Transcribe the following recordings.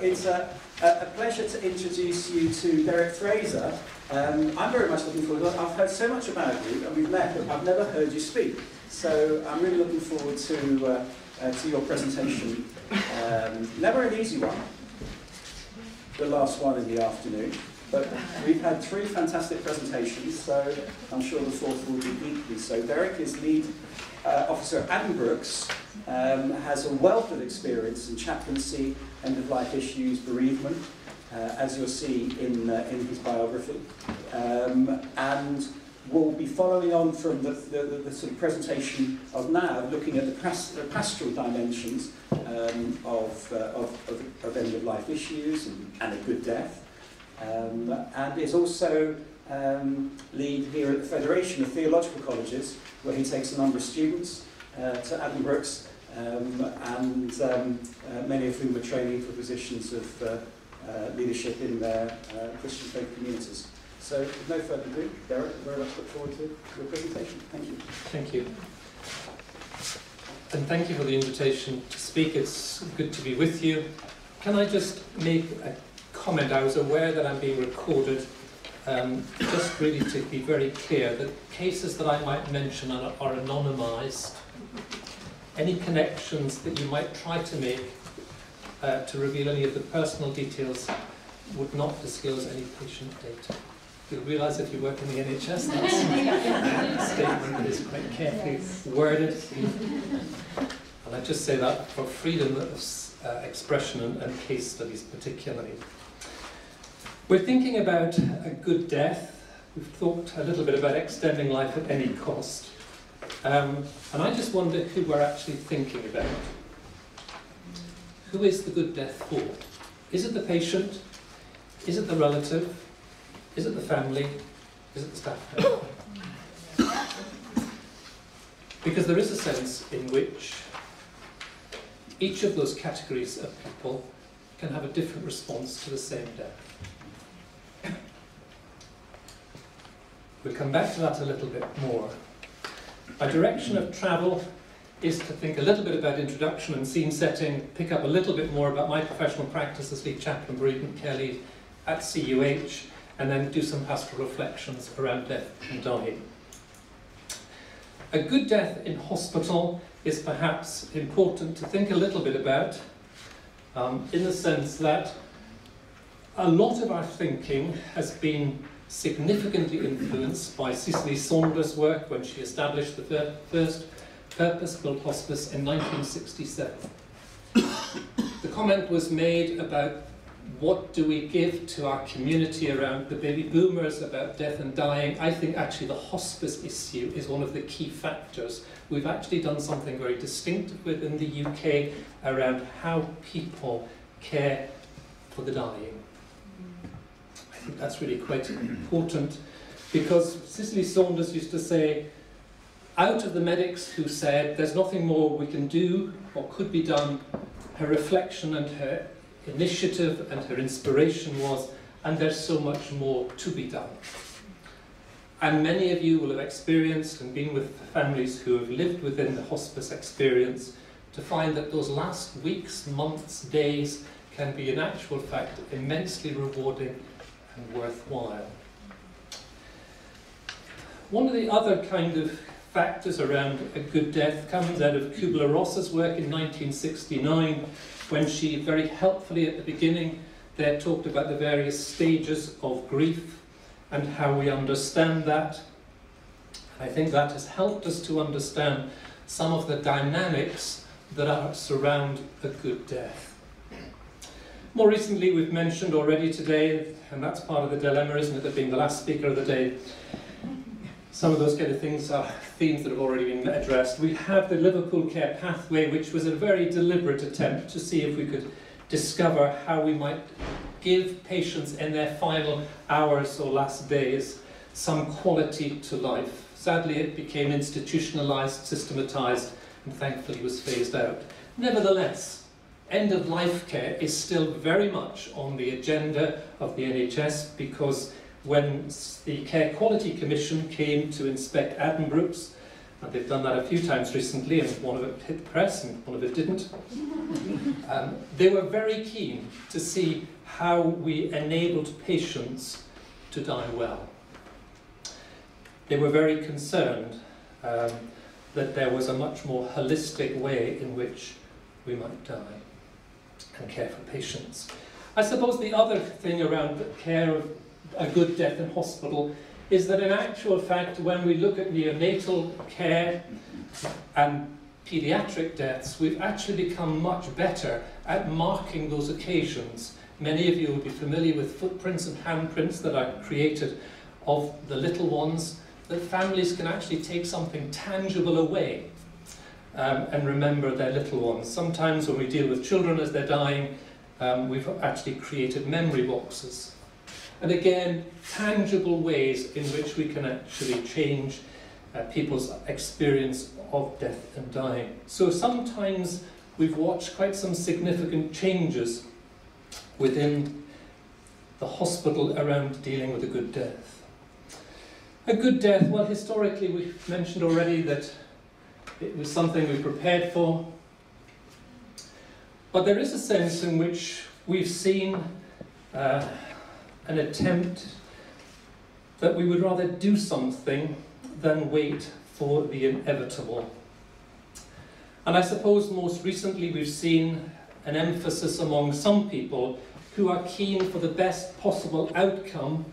it's a pleasure to introduce you to Derek Fraser. I'm very much looking forward to it. I've heard so much about you, and we've met, but I've never heard you speak. So I'm really looking forward to your presentation. Never an easy one, the last one in the afternoon, but we've had 3 fantastic presentations, so I'm sure the 4th will be equally so. Derek is lead officer at Addenbrooke's, has a wealth of experience in chaplaincy, end-of-life issues, bereavement, as you'll see in his biography, and we'll be following on from the sort of presentation of now, looking at the pastoral dimensions of end-of-life issues and a good death, and is also lead here at the Federation of Theological Colleges, where he takes a number of students to Addenbrooke's, and many of whom are training for positions of leadership in their Christian faith communities. So, with no further ado, Derek, very much look forward to your presentation. Thank you. Thank you. And thank you for the invitation to speak. It's good to be with you. Can I just make a comment? I was aware that I'm being recorded, just really to be very clear that cases that I might mention are anonymised. Any connections that you might try to make to reveal any of the personal details would not disclose any patient data. You'll realise if you work in the NHS, that's a statement that is quite carefully worded. And I just say that for freedom of expression and case studies particularly. We're thinking about a good death. We've talked a little bit about extending life at any cost. And I just wonder who we're actually thinking about. Who is the good death for? Is it the patient? Is it the relative? Is it the family? Is it the staff? Because there is a sense in which each of those categories of people can have a different response to the same death. We'll come back to that a little bit more. My direction of travel is to think a little bit about introduction and scene setting, pick up a little bit more about my professional practice as lead chaplain bereavement care lead at CUH, and then do some pastoral reflections around death and dying. A good death in hospital is perhaps important to think a little bit about, in the sense that a lot of our thinking has been significantly influenced by Cicely Saunders' work when she established the first purpose-built hospice in 1967. The comment was made about what do we give to our community around the baby boomers about death and dying. I think actually the hospice issue is one of the key factors. We've actually done something very distinctive within the UK around how people care for the dying. I think that's really quite important, because Cicely Saunders used to say, out of the medics who said there's nothing more we can do or could be done, her reflection and her initiative and her inspiration was, and there's so much more to be done. And many of you will have experienced and been with families who have lived within the hospice experience to find that those last weeks, months, days can be in actual fact immensely rewarding and worthwhile. One of the other kind of factors around a good death comes out of Kubler-Ross's work in 1969, when she very helpfully at the beginning there talked about the various stages of grief and how we understand that. I think that has helped us to understand some of the dynamics that surround a good death. More recently, we've mentioned already today, and that's part of the dilemma, isn't it, that being the last speaker of the day, some of those kind of things are themes that have already been addressed. We have the Liverpool Care Pathway, which was a very deliberate attempt to see if we could discover how we might give patients in their final hours or last days some quality to life. Sadly, it became institutionalised, systematised, and thankfully was phased out. Nevertheless, end-of-life care is still very much on the agenda of the NHS, because when the Care Quality Commission came to inspect Addenbrooke's, And they've done that a few times recently, and one of it hit the press and one of it didn't. They were very keen to see how we enabled patients to die well. They were very concerned that there was a much more holistic way in which we might die and care for patients. I suppose the other thing around the care of a good death in hospital is that in actual fact, when we look at neonatal care and paediatric deaths, we've actually become much better at marking those occasions. Many of you will be familiar with footprints and handprints that are created of the little ones, that families can actually take something tangible away and remember their little ones. Sometimes when we deal with children as they're dying, we've actually created memory boxes. And again, tangible ways in which we can actually change people's experience of death and dying. So sometimes we've watched quite some significant changes within the hospital around dealing with a good death. A good death, well, historically we've mentioned already that it was something we prepared for. But there is a sense in which we've seen an attempt that we would rather do something than wait for the inevitable. And I suppose most recently we've seen an emphasis among some people who are keen for the best possible outcome,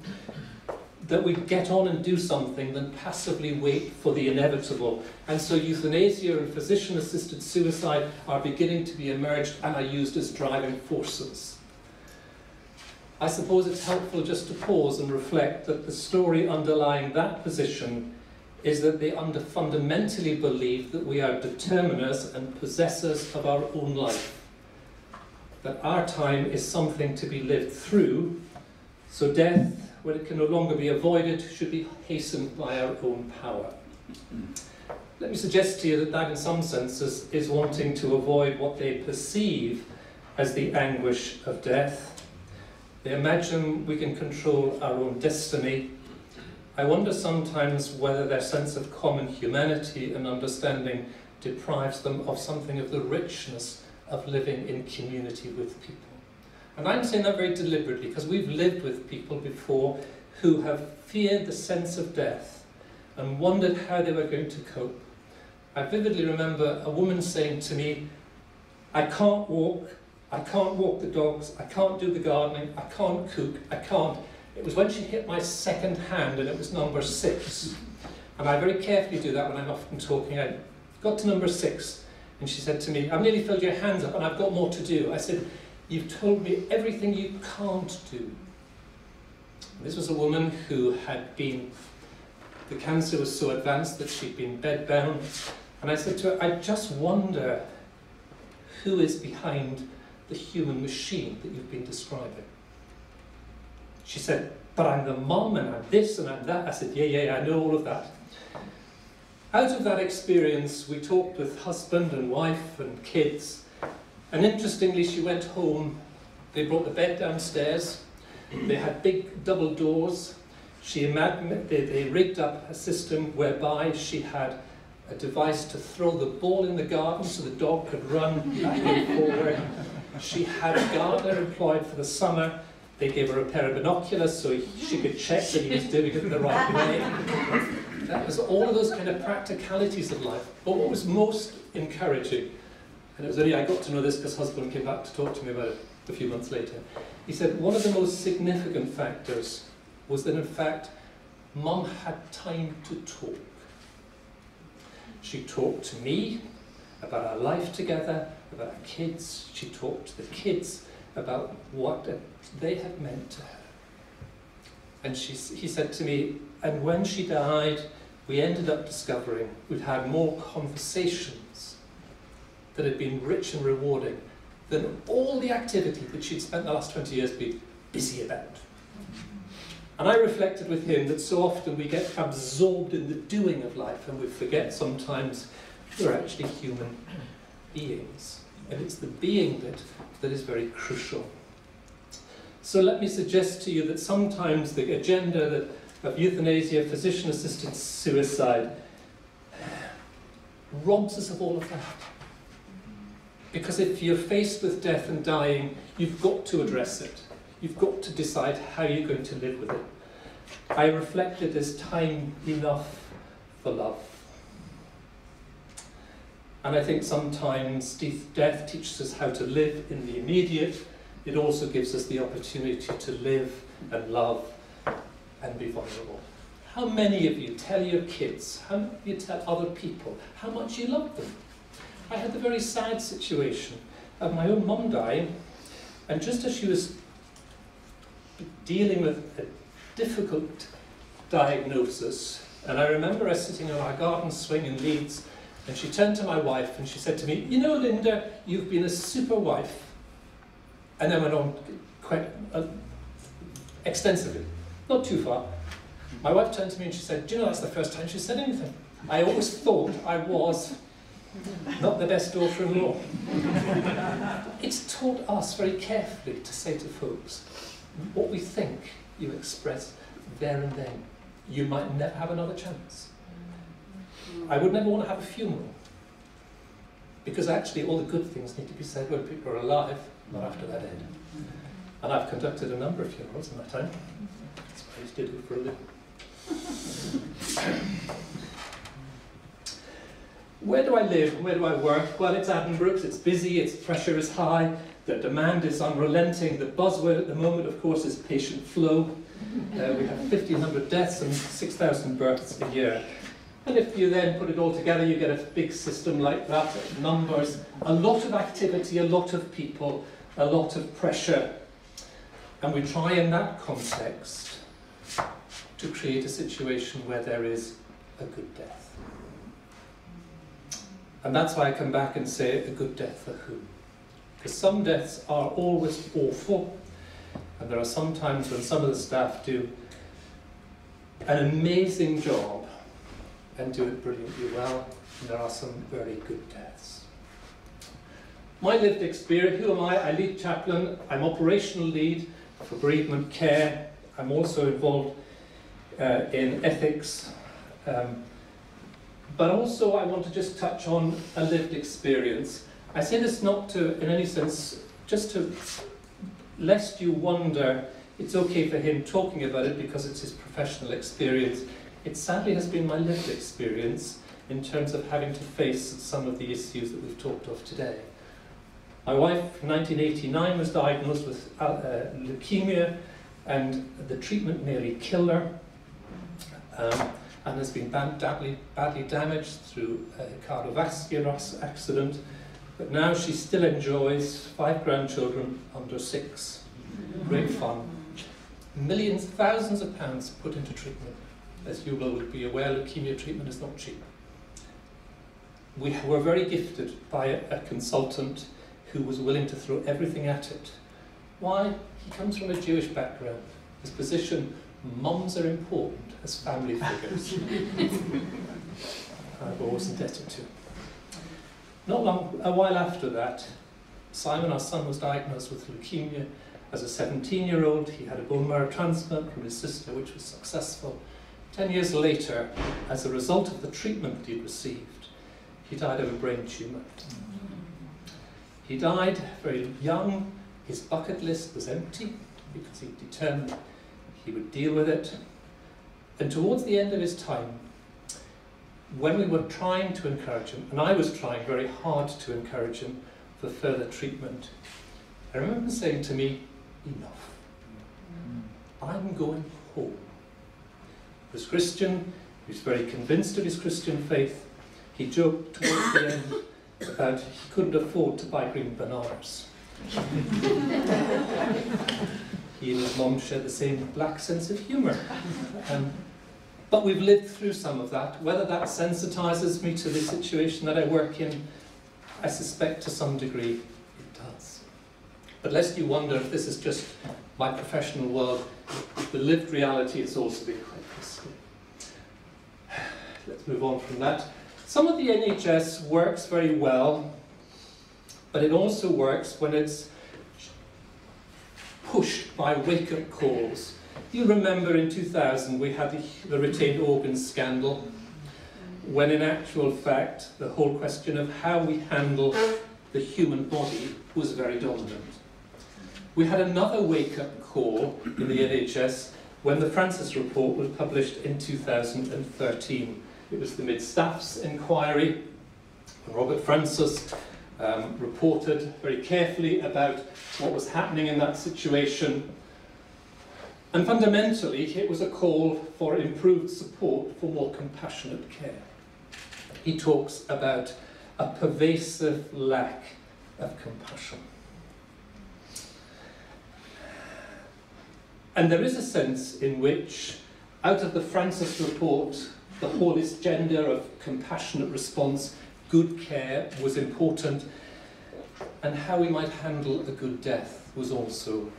that we get on and do something than passively wait for the inevitable. And so euthanasia and physician-assisted suicide are beginning to be emerged and are used as driving forces. I suppose it's helpful just to pause and reflect that the story underlying that position is that they fundamentally believe that we are determiners and possessors of our own life, that our time is something to be lived through, so death, when it can no longer be avoided, should be hastened by our own power. Let me suggest to you that that in some senses is wanting to avoid what they perceive as the anguish of death. They imagine we can control our own destiny. I wonder sometimes whether their sense of common humanity and understanding deprives them of something of the richness of living in community with people. And I'm saying that very deliberately because we've lived with people before who have feared the sense of death and wondered how they were going to cope. I vividly remember a woman saying to me, I can't walk the dogs, I can't do the gardening, I can't cook, I can't. It was when she hit my second hand and it was number 6. And I very carefully do that when I'm often talking. I got to number 6 and she said to me, I've nearly filled your hands up and I've got more to do. I said, you've told me everything you can't do. This was a woman who had been, the cancer was so advanced that she'd been bedbound. And I said to her, I just wonder who is behind the human machine that you've been describing. She said, but I'm the mum and I'm this and I'm that. I said, yeah, I know all of that. Out of that experience, we talked with husband and wife and kids. And interestingly, she went home, they brought the bed downstairs, they had big double doors. They rigged up a system whereby she had a device to throw the ball in the garden so the dog could run back and forward. She had a gardener employed for the summer. They gave her a pair of binoculars so she could check that he was doing it the right way. That was all of those kind of practicalities of life. But what was most encouraging, and it was only I got to know this because husband came back to talk to me about it a few months later. He said one of the most significant factors was that in fact, Mum had time to talk. She talked to me about our life together, about our kids. She talked to the kids about what they had meant to her. And he said to me, and when she died, we ended up discovering we'd had more conversations that had been rich and rewarding than all the activity that she'd spent the last 20 years being busy about. And I reflected with him that so often we get absorbed in the doing of life and we forget sometimes we're actually human beings. And it's the being that is very crucial. So let me suggest to you that sometimes the agenda of euthanasia, physician-assisted suicide, robs us of all of that. Because if you're faced with death and dying, you've got to address it. You've got to decide how you're going to live with it. I reflected, there's time enough for love. And I think sometimes death teaches us how to live in the immediate. It also gives us the opportunity to live and love and be vulnerable. How many of you tell your kids, how many of you tell other people how much you love them? I had the very sad situation of my own mum dying, and just as she was dealing with a difficult diagnosis, and I remember us sitting on our garden swing in Leeds, and she turned to my wife and she said to me, "You know, Linda, you've been a super wife." And then went on quite extensively, not too far. My wife turned to me and she said, "Do you know, that's the first time she said anything. I always thought I was not the best daughter-in-law." It's taught us very carefully to say to folks, what we think you express there and then. You might never have another chance. I would never want to have a funeral, because actually all the good things need to be said when people are alive, not after they're dead. And I've conducted a number of funerals in my time. That's what I used to do for a living. Where do I live? Where do I work? Well, it's Addenbrooke's, it's busy, its pressure is high, the demand is unrelenting. The buzzword at the moment, of course, is patient flow. We have 1,500 deaths and 6,000 births a year. And if you then put it all together, you get a big system like that, numbers, a lot of activity, a lot of people, a lot of pressure. And we try in that context to create a situation where there is a good death. And that's why I come back and say, a good death for whom? Because some deaths are always awful, and there are some times when some of the staff do an amazing job and do it brilliantly well, and there are some very good deaths. My lived experience, who am I? I lead chaplain, I'm operational lead for bereavement care, I'm also involved in ethics, but also I want to just touch on a lived experience. I say this not to, in any sense, just to, lest you wonder, it's okay for him talking about it because it's his professional experience. It sadly has been my lived experience in terms of having to face some of the issues that we've talked of today. My wife, in 1989, was diagnosed with leukemia, and the treatment nearly killed her, and has been badly damaged through a cardiovascular accident. But now she still enjoys 5 grandchildren under 6. Great fun. Millions, thousands of pounds put into treatment. As you will be aware, leukemia treatment is not cheap. We were very gifted by a consultant who was willing to throw everything at it. Why? He comes from a Jewish background. His position, mums are important as family figures. I've always indebted to. A while after that, Simon, our son, was diagnosed with leukemia as a 17-year-old. He had a bone marrow transplant from his sister, which was successful. 10 years later, as a result of the treatment that he'd received, he died of a brain tumour. He died very young. His bucket list was empty because he determined he would deal with it. And towards the end of his time, when we were trying to encourage him, and I was trying very hard to encourage him for further treatment, I remember him saying to me, "Enough. I'm going home." He was Christian, he was very convinced of his Christian faith. He joked towards the end about he couldn't afford to buy green bananas. He and his mum shared the same black sense of humour. But we've lived through some of that. Whether that sensitises me to the situation that I work in, I suspect to some degree it does. But lest you wonder if this is just my professional world, the lived reality has also been quite risky. Let's move on from that. Some of the NHS works very well, but it also works when it's pushed by wake-up calls. You remember in 2000 we had the retained organs scandal, when in actual fact the whole question of how we handle the human body was very dominant. We had another wake-up call in the NHS when the Francis report was published in 2013. It was the Mid-Staffs inquiry. Robert Francis reported very carefully about what was happening in that situation. And fundamentally, it was a call for improved support for more compassionate care. He talks about a pervasive lack of compassion. And there is a sense in which, out of the Francis report, the whole agenda of compassionate response, good care was important, and how we might handle a good death was also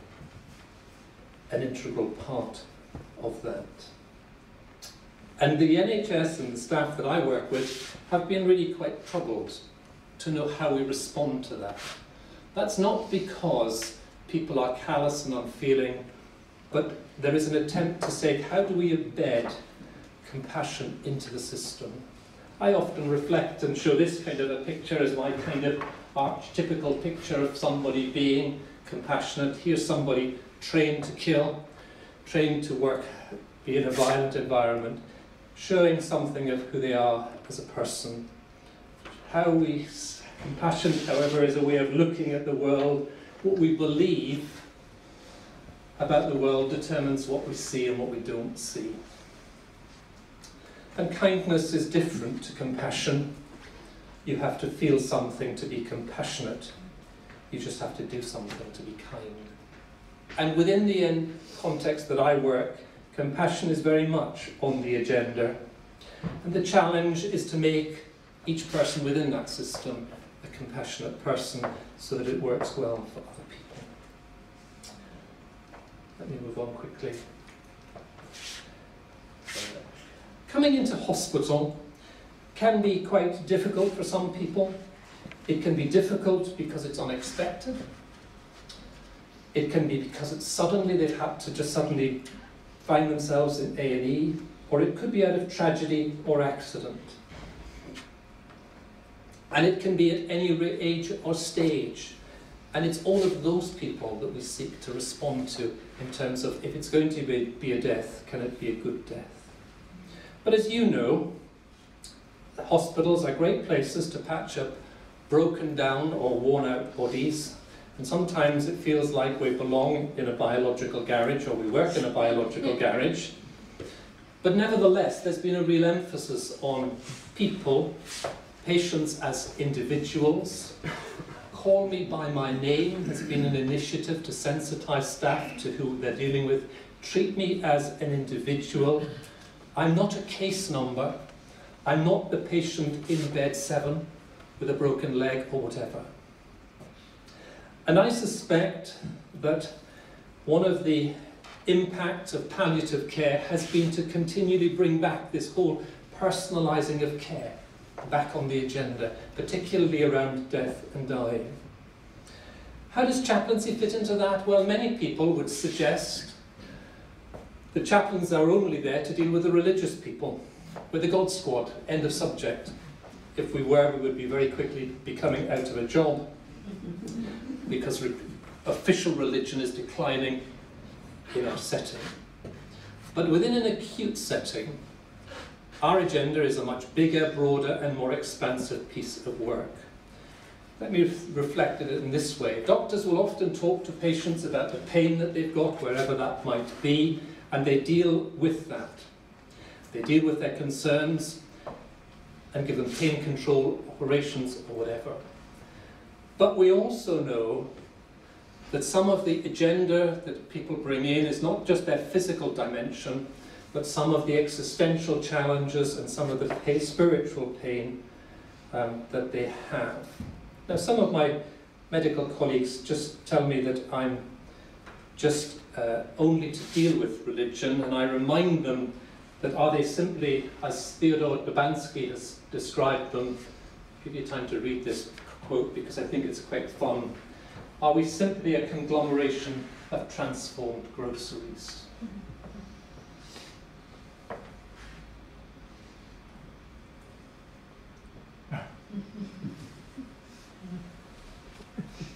an integral part of that. And the NHS and the staff that I work with have been really quite troubled to know how we respond to that. That's not because people are callous and unfeeling, but there is an attempt to say, how do we embed compassion into the system? I often reflect and show this kind of a picture as my kind of archetypical picture of somebody being compassionate. Here's somebody trained to kill, trained to work, be in a violent environment, showing something of who they are as a person. Compassion, however, is a way of looking at the world. What we believe about the world determines what we see and what we don't see. And kindness is different to compassion. You have to feel something to be compassionate. You just have to do something to be kind. And within the context that I work, compassion is very much on the agenda. And the challenge is to make each person within that system a compassionate person so that it works well for other people. Let me move on quickly. Coming into hospital can be quite difficult for some people. It can be difficult because it's unexpected. It can be because it's suddenly, they've had to just suddenly find themselves in A&E, or it could be out of tragedy or accident. And it can be at any age or stage. And it's all of those people that we seek to respond to in terms of, if it's going to be a death, can it be a good death? But as you know, hospitals are great places to patch up broken down or worn out bodies. And sometimes it feels like we belong in a biological garage, or we work in a biological garage. But nevertheless, there's been a real emphasis on people, patients as individuals. Call me by my name has been an initiative to sensitize staff to who they're dealing with. Treat me as an individual. I'm not a case number. I'm not the patient in bed 7 with a broken leg or whatever. And I suspect that one of the impacts of palliative care has been to continually bring back this whole personalising of care back on the agenda, particularly around death and dying. How does chaplaincy fit into that? Well, many people would suggest the chaplains are only there to deal with the religious people. We're the God Squad, end of subject. If we were, we would be very quickly becoming out of a job because official religion is declining in our setting. But within an acute setting, our agenda is a much bigger, broader and more expansive piece of work. Let me reflect it in this way. Doctors will often talk to patients about the pain that they've got, wherever that might be, and they deal with that. They deal with their concerns and give them pain control operations or whatever. But we also know that some of the agenda that people bring in is not just their physical dimension, but some of the existential challenges and some of the spiritual pain that they have. Now, some of my medical colleagues just tell me that I'm just only to deal with religion, and I remind them that are they simply, as Theodore Dobansky has described them, I'll give you time to read this quote because I think it's quite fun, are we simply a conglomeration of transformed groceries?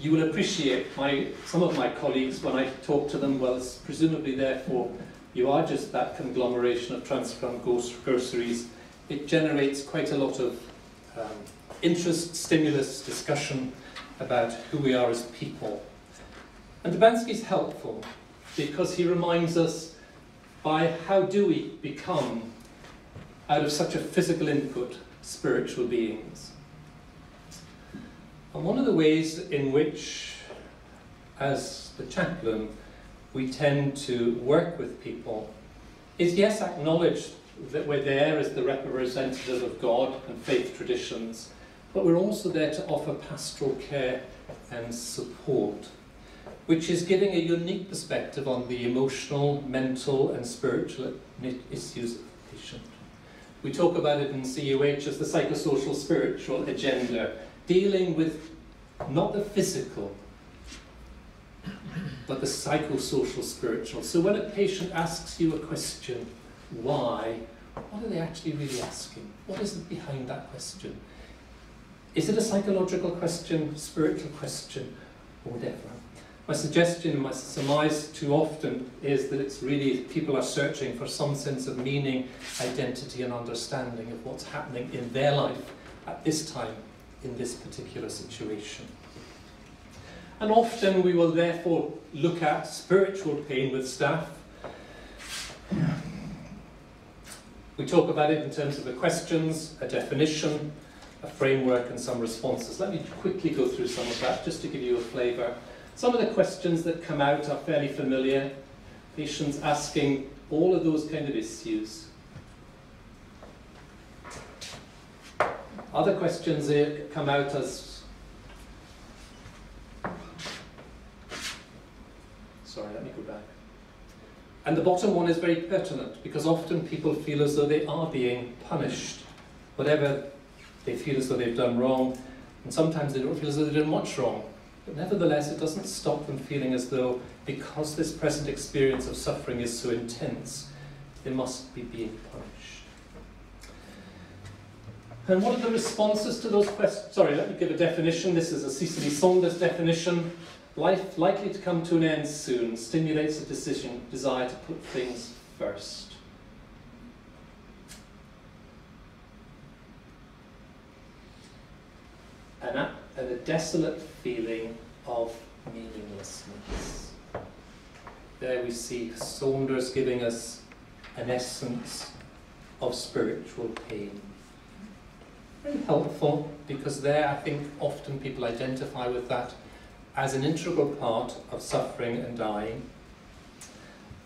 you will appreciate some of my colleagues, when I talk to them, well, presumably therefore you are just that conglomeration of transplant groceries. It generates quite a lot of interest, stimulus, discussion about who we are as people. And Dubansky's helpful because he reminds us by how do we become, out of such a physical input, spiritual beings. And one of the ways in which, as the chaplain, we tend to work with people is, yes, acknowledge that we're there as the representative of God and faith traditions, but we're also there to offer pastoral care and support, which is giving a unique perspective on the emotional, mental and spiritual issues of the patient. We talk about it in CUH as the psychosocial spiritual agenda, dealing with not the physical, but the psychosocial spiritual. So when a patient asks you a question, why, what are they actually really asking? What is behind that question? Is it a psychological question, spiritual question, or whatever? My suggestion, my surmise too often is that it's really people are searching for some sense of meaning, identity and understanding of what's happening in their life at this time, in this particular situation. And often we will therefore look at spiritual pain with staff. We talk about it in terms of the questions, a definition, a framework and some responses. Let me quickly go through some of that just to give you a flavour. Some of the questions that come out are fairly familiar. Patients asking all of those kind of issues. Other questions that come out as... Sorry, let me go back. And the bottom one is very pertinent because often people feel as though they are being punished, whatever they feel as though they've done wrong, and sometimes they don't feel as though they've done much wrong. But nevertheless, it doesn't stop them feeling as though, because this present experience of suffering is so intense, they must be being punished. And what are the responses to those questions? Sorry, let me give a definition. This is a Cecily Saunders definition. Life likely to come to an end soon stimulates a desire to put things first. And a desolate feeling of meaninglessness. There we see Saunders giving us an essence of spiritual pain. Very helpful because there I think often people identify with that as an integral part of suffering and dying.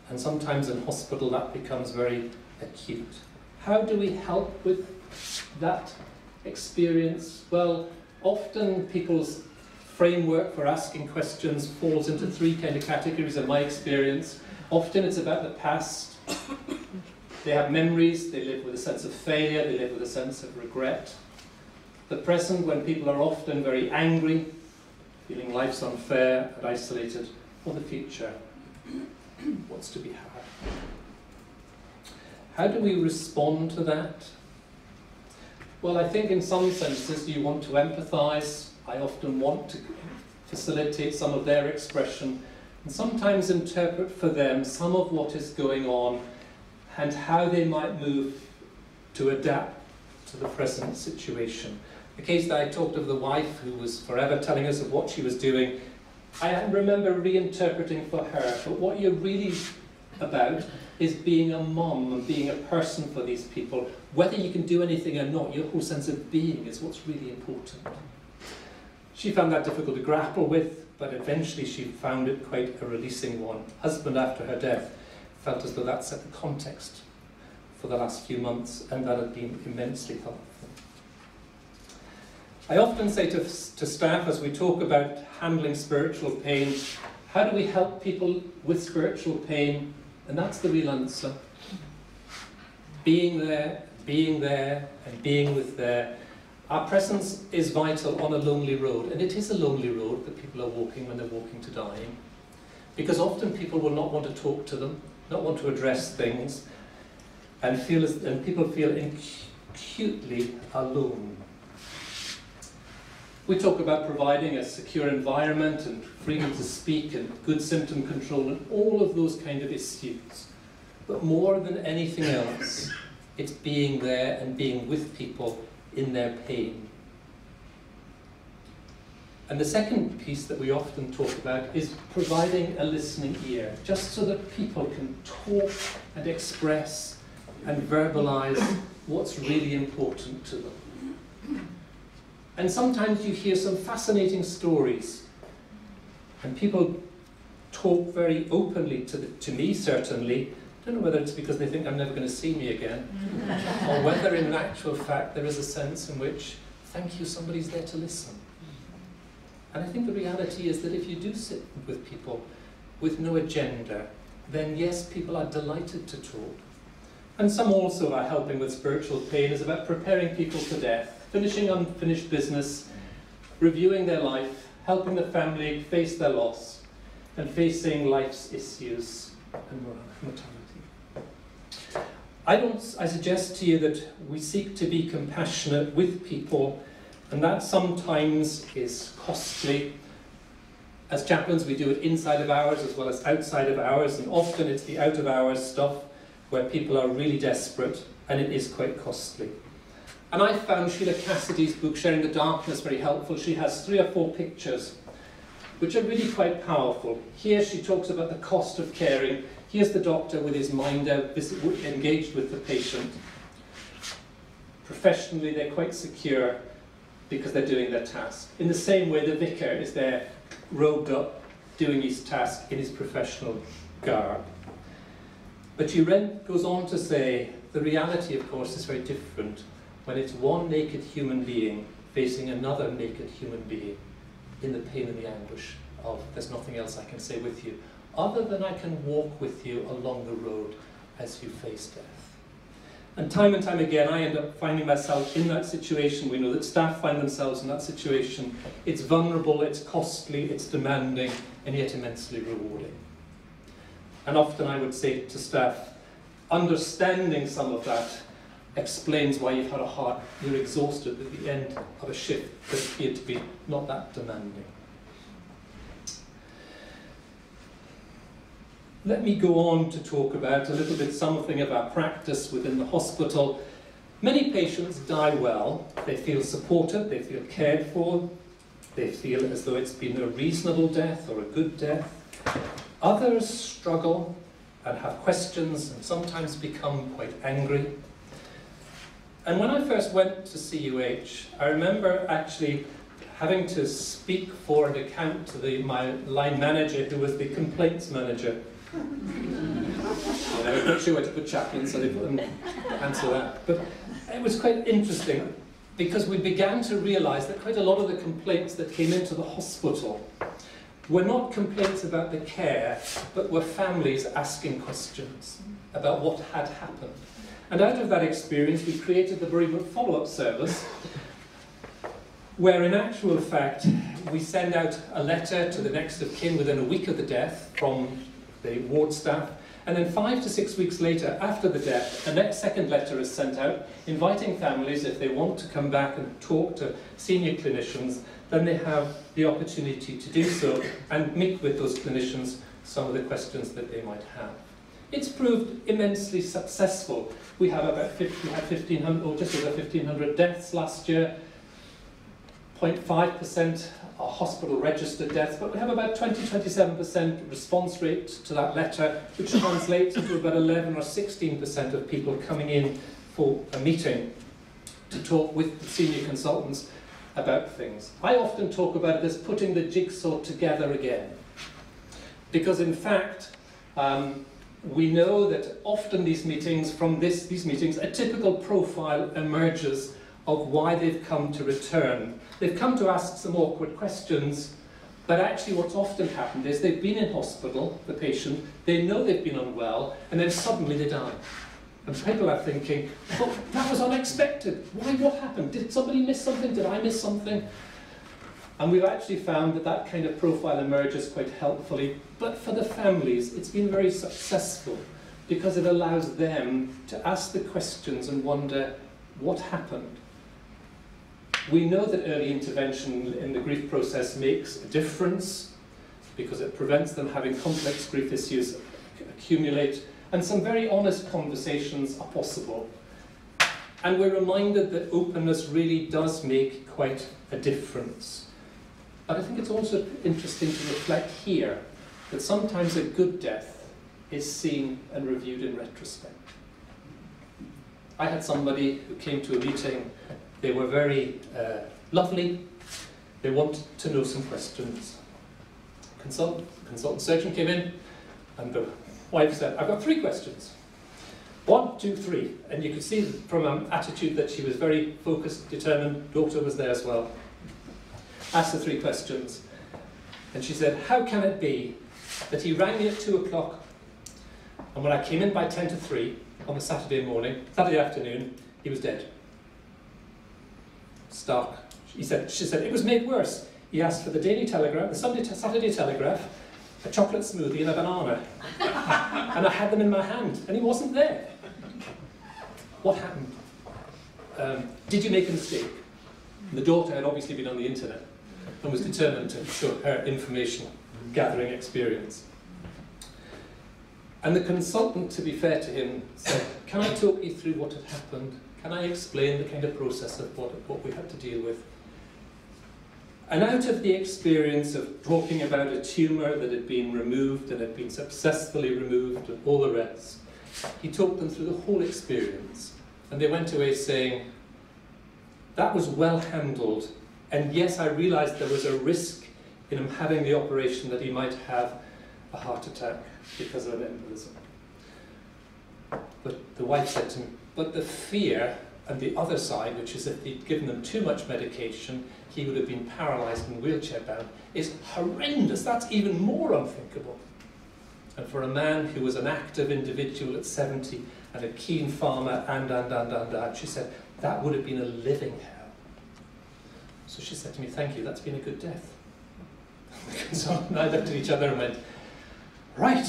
And sometimes in hospital that becomes very acute. How do we help with that experience? Well, often people's framework for asking questions falls into three kind of categories in my experience. Often it's about the past. They have memories, they live with a sense of failure, they live with a sense of regret. The present, when people are often very angry, feeling life's unfair and isolated, or the future, what's to be had. How do we respond to that? Well, I think in some senses you want to empathise. I often want to facilitate some of their expression and sometimes interpret for them some of what is going on and how they might move to adapt to the present situation. The case that I talked of the wife who was forever telling us of what she was doing, I remember reinterpreting for her, but what you're really about is being a mum and being a person for these people. Whether you can do anything or not, your whole sense of being is what's really important. She found that difficult to grapple with, but eventually she found it quite a releasing one. Husband, after her death, felt as though that set the context for the last few months, and that had been immensely helpful. I often say to staff as we talk about handling spiritual pain, how do we help people with spiritual pain? And that's the real answer. Being there, and being with there. Our presence is vital on a lonely road, and it is a lonely road that people are walking when they're walking to dying. Because often people will not want to talk to them, not want to address things, and people feel acutely alone. We talk about providing a secure environment and freedom to speak and good symptom control and all of those kind of issues. But more than anything else, it's being there and being with people in their pain. And the second piece that we often talk about is providing a listening ear, just so that people can talk and express and verbalise what's really important to them. And sometimes you hear some fascinating stories, and people talk very openly to me, certainly. I don't know whether it's because they think I'm never going to see me again, or whether in actual fact there is a sense in which, thank you, somebody's there to listen. And I think the reality is that if you do sit with people with no agenda, then yes, people are delighted to talk. And some also are helping with spiritual pain is about preparing people for death, finishing unfinished business, reviewing their life, helping the family face their loss, and facing life's issues and mortality. I suggest to you that we seek to be compassionate with people, and that sometimes is costly. As chaplains, we do it inside of hours as well as outside of hours, and often it's the out of hours stuff where people are really desperate, and it is quite costly. And I found Sheila Cassidy's book, Sharing the Darkness, very helpful. She has 3 or 4 pictures, which are really quite powerful. Here she talks about the cost of caring. Here's the doctor with his mind out, engaged with the patient. Professionally, they're quite secure because they're doing their task. In the same way, the vicar is there, robed up, doing his task in his professional garb. But she goes on to say, the reality, of course, is very different when it's one naked human being facing another naked human being in the pain and the anguish of, there's nothing else I can say with you, other than I can walk with you along the road as you face death. And time again, I end up finding myself in that situation. We know that staff find themselves in that situation. It's vulnerable, it's costly, it's demanding, and yet immensely rewarding. And often I would say to staff, understanding some of that explains why you've had a hard, you're exhausted at the end of a shift that appeared to be not that demanding. Let me go on to talk about a little bit something of our practice within the hospital. Many patients die well. They feel supported, they feel cared for, they feel as though it's been a reasonable death or a good death. Others struggle and have questions and sometimes become quite angry. And when I first went to CUH, I remember actually having to speak for an account to my line manager, who was the complaints manager. I wasn't sure where to put chaplain, so they couldn't answer that. But it was quite interesting because we began to realise that quite a lot of the complaints that came into the hospital were not complaints about the care, but were families asking questions about what had happened. And out of that experience, we created the bereavement follow-up service, where in actual fact, we send out a letter to the next of kin within a week of the death from the ward staff, and then 5 to 6 weeks later, after the death, a second letter is sent out, inviting families, if they want to come back and talk to senior clinicians, then they have the opportunity to do so and meet with those clinicians some of the questions that they might have. It's proved immensely successful. We have about 1,500, or just over 1,500 deaths last year. 0.5% are hospital registered deaths, but we have about 20-27% response rate to that letter, which translates to about 11 or 16% of people coming in for a meeting to talk with the senior consultants about things. I often talk about it as putting the jigsaw together again, because in fact, we know that often these meetings, these meetings, a typical profile emerges of why they've come to return. They've come to ask some awkward questions, but actually what's often happened is they've been in hospital, the patient, they know they've been unwell, and then suddenly they die. And people are thinking, oh, that was unexpected. Why, what happened? Did somebody miss something? Did I miss something? And we've actually found that that kind of profile emerges quite helpfully. But for the families, it's been very successful because it allows them to ask the questions and wonder what happened. We know that early intervention in the grief process makes a difference because it prevents them having complex grief issues accumulate, and some very honest conversations are possible. And we're reminded that openness really does make quite a difference. But I think it's also interesting to reflect here that sometimes a good death is seen and reviewed in retrospect. I had somebody who came to a meeting. They were very lovely. They wanted to know some questions. Consultant surgeon came in, and the wife said, "I've got 3 questions. 1, 2, 3. And you could see from her attitude that she was very focused, determined. Daughter was there as well. Asked the 3 questions. And she said, "How can it be that he rang me at 2 o'clock, and when I came in by 10 to 3 on a Saturday afternoon, he was dead?" Stark. She said, "It was made worse. He asked for the Daily Telegraph, the Saturday Telegraph, a chocolate smoothie and a banana. And I had them in my hand, and he wasn't there. What happened? Did you make a mistake?" And the daughter had obviously been on the internet and was determined to show her information gathering experience. And the consultant, to be fair to him, said, "Can I talk you through what had happened? Can I explain the kind of process of what we had to deal with?" And out of the experience of talking about a tumour that had been removed and had been successfully removed and all the rest, he talked them through the whole experience. And they went away saying, "That was well handled. And yes, I realised there was a risk in him having the operation that he might have a heart attack because of an embolism." But the wife said to me, "But the fear and the other side, which is if he'd given them too much medication, he would have been paralysed and wheelchair bound, is horrendous. That's even more unthinkable." And for a man who was an active individual at 70 and a keen farmer and, she said, that would have been a living hell. So she said to me, "Thank you, that's been a good death." So I looked at each other and went, right.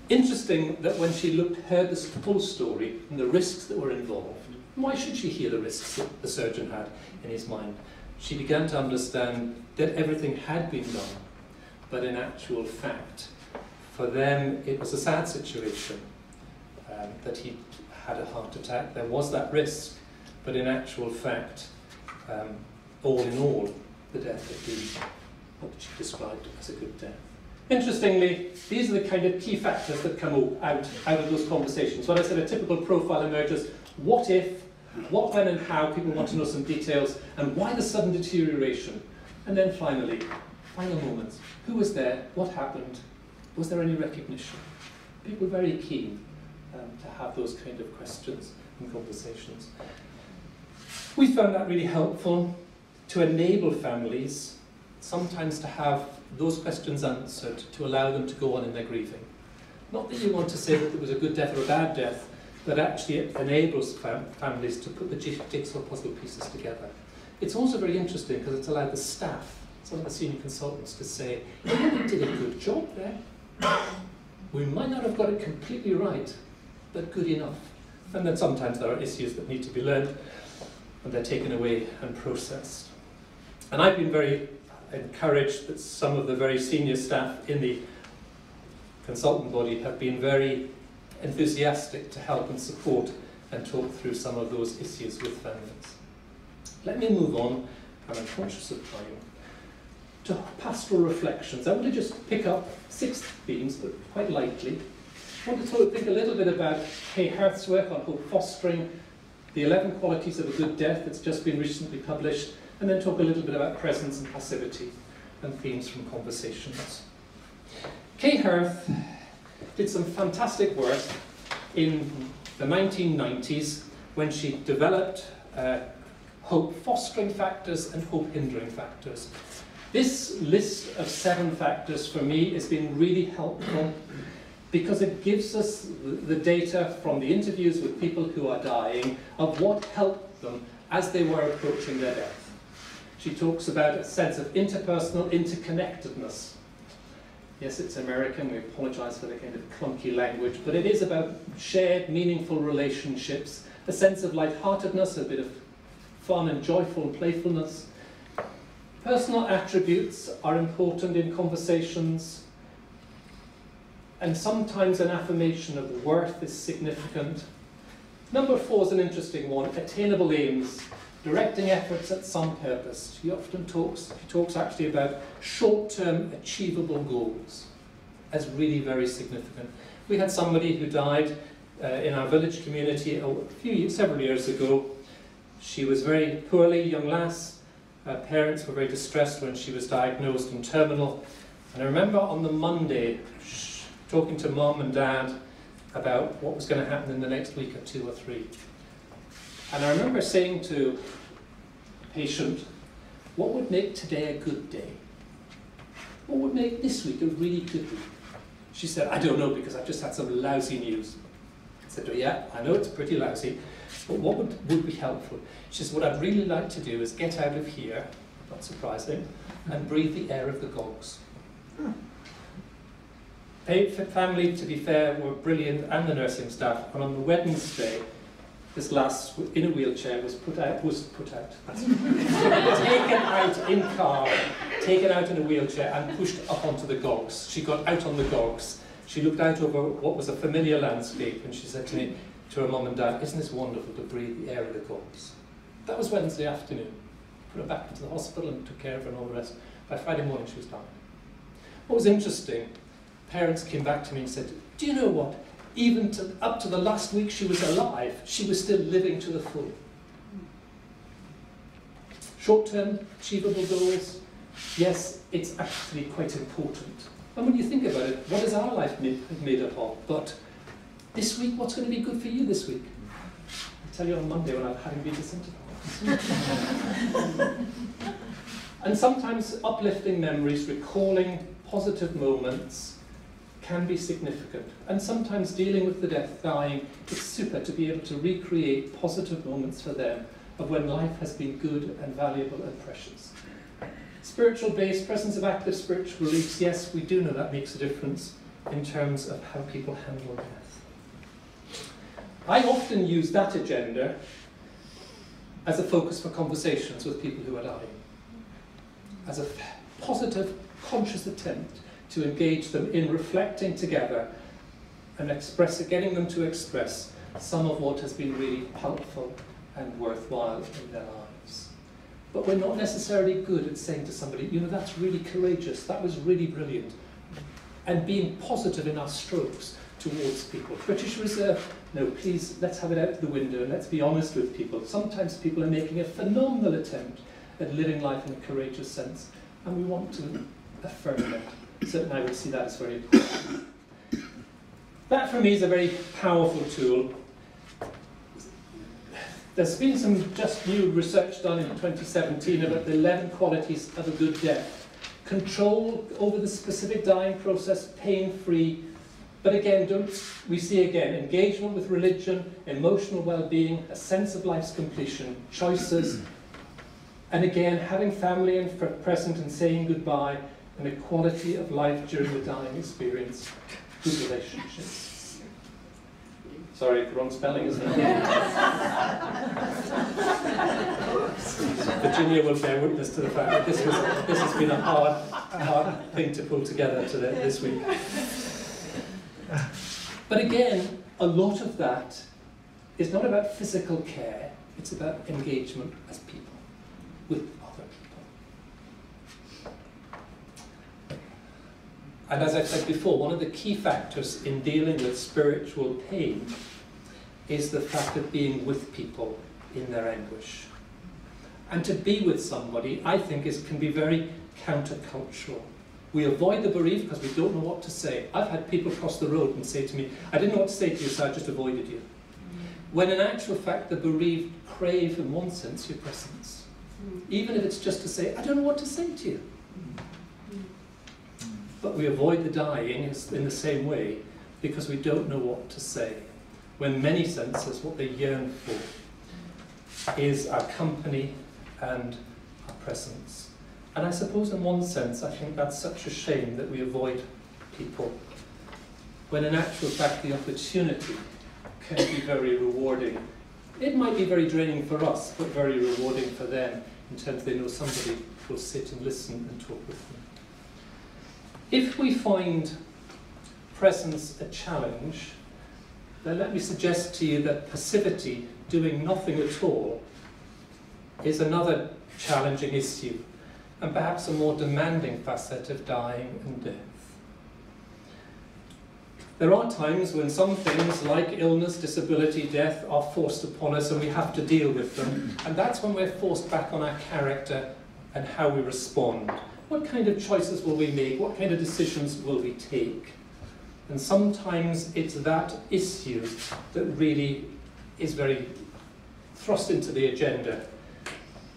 Interesting that when she heard this full story and the risks that were involved, why should she hear the risks that the surgeon had in his mind? She began to understand that everything had been done, but in actual fact, for them it was a sad situation that he had a heart attack. There was that risk, but in actual fact, all in all, the death had been what she described as a good death. Interestingly, these are the kind of key factors that come out of those conversations. When I said a typical profile emerges, what if, what, when and how, people want to know some details, and why the sudden deterioration. And then finally, final moments. Who was there? What happened? Was there any recognition? People were very keen to have those kind of questions and conversations. We found that really helpful to enable families sometimes to have those questions answered to allow them to go on in their grieving. Not that you want to say that it was a good death or a bad death, but actually it enables families to put the jigsaw puzzle pieces together. It's also very interesting because it's allowed the staff, some of the senior consultants, to say, "Yeah, we did a good job there. We might not have got it completely right, but good enough." And then sometimes there are issues that need to be learned, and they're taken away and processed. And I've been very encouraged that some of the very senior staff in the consultant body have been very enthusiastic to help and support and talk through some of those issues with families. Let me move on, and I'm conscious of time, to pastoral reflections. I want to just pick up 6 themes, but quite lightly. I want to think a little bit about Kay Hirth's work on hope fostering, the 11 qualities of a good death that's just been recently published, and then talk a little bit about presence and passivity and themes from conversations. Kay Hirth did some fantastic work in the 1990s when she developed hope fostering factors and hope hindering factors. This list of 7 factors for me has been really helpful because it gives us the data from the interviews with people who are dying of what helped them as they were approaching their death. She talks about a sense of interpersonal interconnectedness. Yes, it's American, we apologise for the kind of clunky language, but it is about shared, meaningful relationships, a sense of lightheartedness, a bit of fun and joyful playfulness. Personal attributes are important in conversations, and sometimes an affirmation of worth is significant. Number 4 is an interesting one, attainable aims, directing efforts at some purpose. He talks actually about short-term achievable goals as really very significant. We had somebody who died in our village community several years ago. She was very poorly, young lass. Her parents were very distressed when she was diagnosed and terminal. And I remember on the Monday talking to Mum and Dad about what was going to happen in the next week or 2 or 3. And I remember saying to the patient, what would make today a good day? What would make this week a really good week? She said, I don't know, because I've just had some lousy news. I said, oh, yeah, I know it's pretty lousy, but what would be helpful? She says, what I'd really like to do is get out of here, not surprising, and breathe the air of the gods. Family, to be fair, were brilliant, and the nursing staff. And on the Wednesday, this lass in a wheelchair was taken out in car, taken out in a wheelchair and pushed up onto the gogs. She got out on the gogs. She looked out over what was a familiar landscape, and she said to me, to her mum and dad, isn't this wonderful to breathe the air of the gogs? That was Wednesday afternoon. Put her back into the hospital and took care of her and all the rest. By Friday morning, she was dying. What was interesting, parents came back to me and said, do you know what? Even up to the last week she was alive, she was still living to the full. Short-term, achievable goals, yes, it's actually quite important. And when you think about it, what is our life made up of? But this week, what's going to be good for you this week? I'll tell you on Monday when I'm having been to Centre Parks. And sometimes uplifting memories, recalling positive moments, can be significant. And sometimes dealing with the dying, it's super to be able to recreate positive moments for them of when life has been good and valuable and precious. Spiritual base, presence of active spiritual beliefs, yes, we do know that makes a difference in terms of how people handle death. I often use that agenda as a focus for conversations with people who are dying, as a positive, conscious attempt to engage them in reflecting together and getting them to express some of what has been really helpful and worthwhile in their lives. But we're not necessarily good at saying to somebody, you know, that's really courageous, that was really brilliant, and being positive in our strokes towards people. British Reserve, no, please, let's have it out the window and let's be honest with people. Sometimes people are making a phenomenal attempt at living life in a courageous sense, and we want to affirm that. Certainly I would see that as very important. That for me is a very powerful tool. There's been some just new research done in 2017 about the 11 qualities of a good death. Control over the specific dying process, pain-free, but again, we see again, engagement with religion, emotional well-being, a sense of life's completion, choices, and again, having family and present and saying goodbye, and a quality of life during the dying experience, good relationships. Sorry, wrong spelling, isn't it? Virginia will bear witness to the fact that this has been a hard thing to pull together this week. But again, a lot of that is not about physical care, it's about engagement as people, with other people. And as I've said before, one of the key factors in dealing with spiritual pain is the fact of being with people in their anguish. And to be with somebody, I think, can be very countercultural. We avoid the bereaved because we don't know what to say. I've had people cross the road and say to me, I didn't know what to say to you, so I just avoided you. When in actual fact, the bereaved crave, in one sense, your presence. Even if it's just to say, I don't know what to say to you. But we avoid the dying in the same way because we don't know what to say. When many senses, what they yearn for is our company and our presence. And I suppose in one sense, I think that's such a shame that we avoid people, when in actual fact the opportunity can be very rewarding It might be very draining for us, but very rewarding for them in terms they know somebody will sit and listen and talk with them. If we find presence a challenge, then let me suggest to you that passivity, doing nothing at all, is another challenging issue, and perhaps a more demanding facet of dying and death. There are times when some things like illness, disability, death are forced upon us and we have to deal with them, and that's when we're forced back on our character and how we respond. What kind of choices will we make? What kind of decisions will we take? And sometimes it's that issue that really is very thrust into the agenda.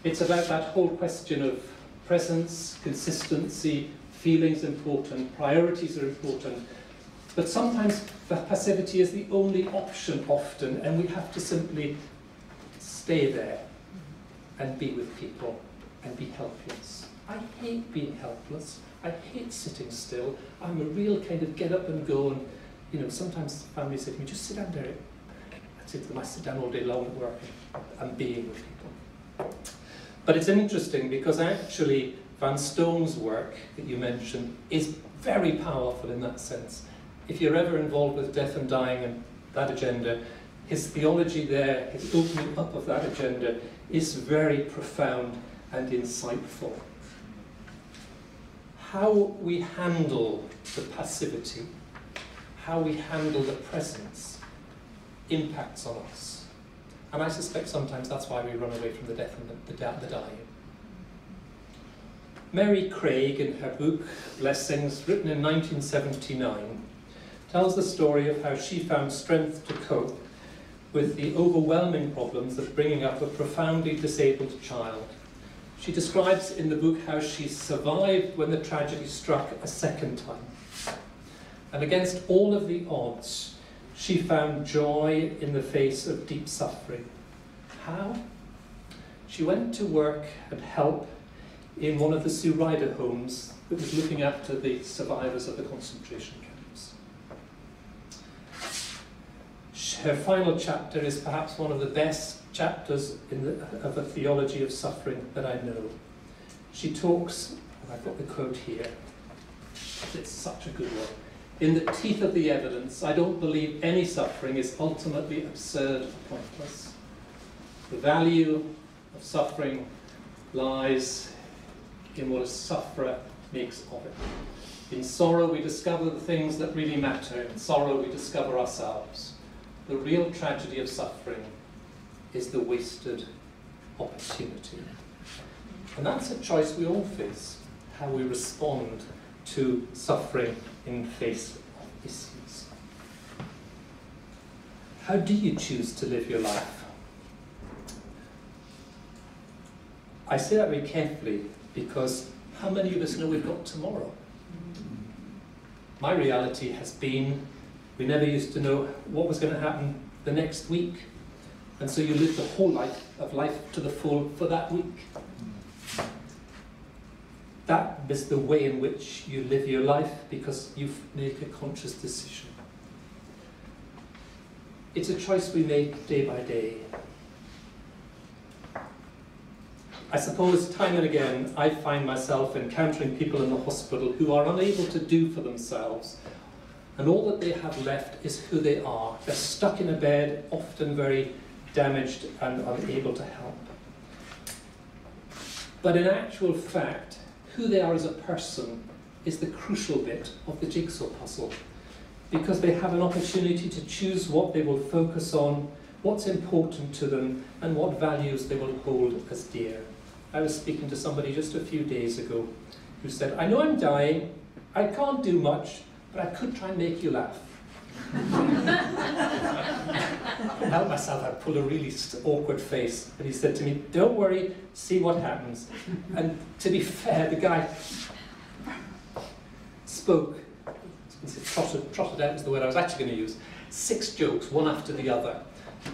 It's about that whole question of presence, consistency, feelings important, priorities are important, but sometimes the passivity is the only option often, and we have to simply stay there and be with people and be helpless. I hate being helpless. I hate sitting still. I'm a real kind of get up and go, and you know, sometimes families say to me, just sit down, Derek. I say to them, I sit down all day long at work and being with people. But it's interesting because actually Van Stone's work that you mentioned is very powerful in that sense. If you're ever involved with death and dying and that agenda, his theology there, his opening up of that agenda is very profound and insightful. How we handle the passivity, how we handle the presence, impacts on us. And I suspect sometimes that's why we run away from the death and the dying. Mary Craig, in her book, Blessings, written in 1979, tells the story of how she found strength to cope with the overwhelming problems of bringing up a profoundly disabled child. She describes in the book how she survived when the tragedy struck a second time. And against all of the odds, she found joy in the face of deep suffering. How? She went to work and help in one of the Sue Ryder homes that was looking after the survivors of the concentration camps. Her final chapter is perhaps one of the best chapters of the theology of suffering that I know. She talks, and I've got the quote here, it's such a good one. In the teeth of the evidence, I don't believe any suffering is ultimately absurd or pointless. The value of suffering lies in what a sufferer makes of it. In sorrow, we discover the things that really matter. In sorrow, we discover ourselves. The real tragedy of suffering is the wasted opportunity. And that's a choice we all face, how we respond to suffering in the face of issues. How do you choose to live your life? I say that very carefully because how many of us know we've got tomorrow? My reality has been we never used to know what was going to happen the next week. And so you live the whole life to the full for that week. That is the way in which you live your life because you make a conscious decision. It's a choice we make day by day. I suppose time and again I find myself encountering people in the hospital who are unable to do for themselves, and all that they have left is who they are. They're stuck in a bed, often very damaged and unable to help. But in actual fact, who they are as a person is the crucial bit of the jigsaw puzzle, because they have an opportunity to choose what they will focus on, what's important to them, and what values they will hold as dear. I was speaking to somebody just a few days ago who said, I know I'm dying, I can't do much, but I could try and make you laugh. I helped myself, I pulled a really awkward face, and he said to me, don't worry, see what happens. And to be fair, the guy spoke, trotted out was the word I was actually going to use, 6 jokes, one after the other.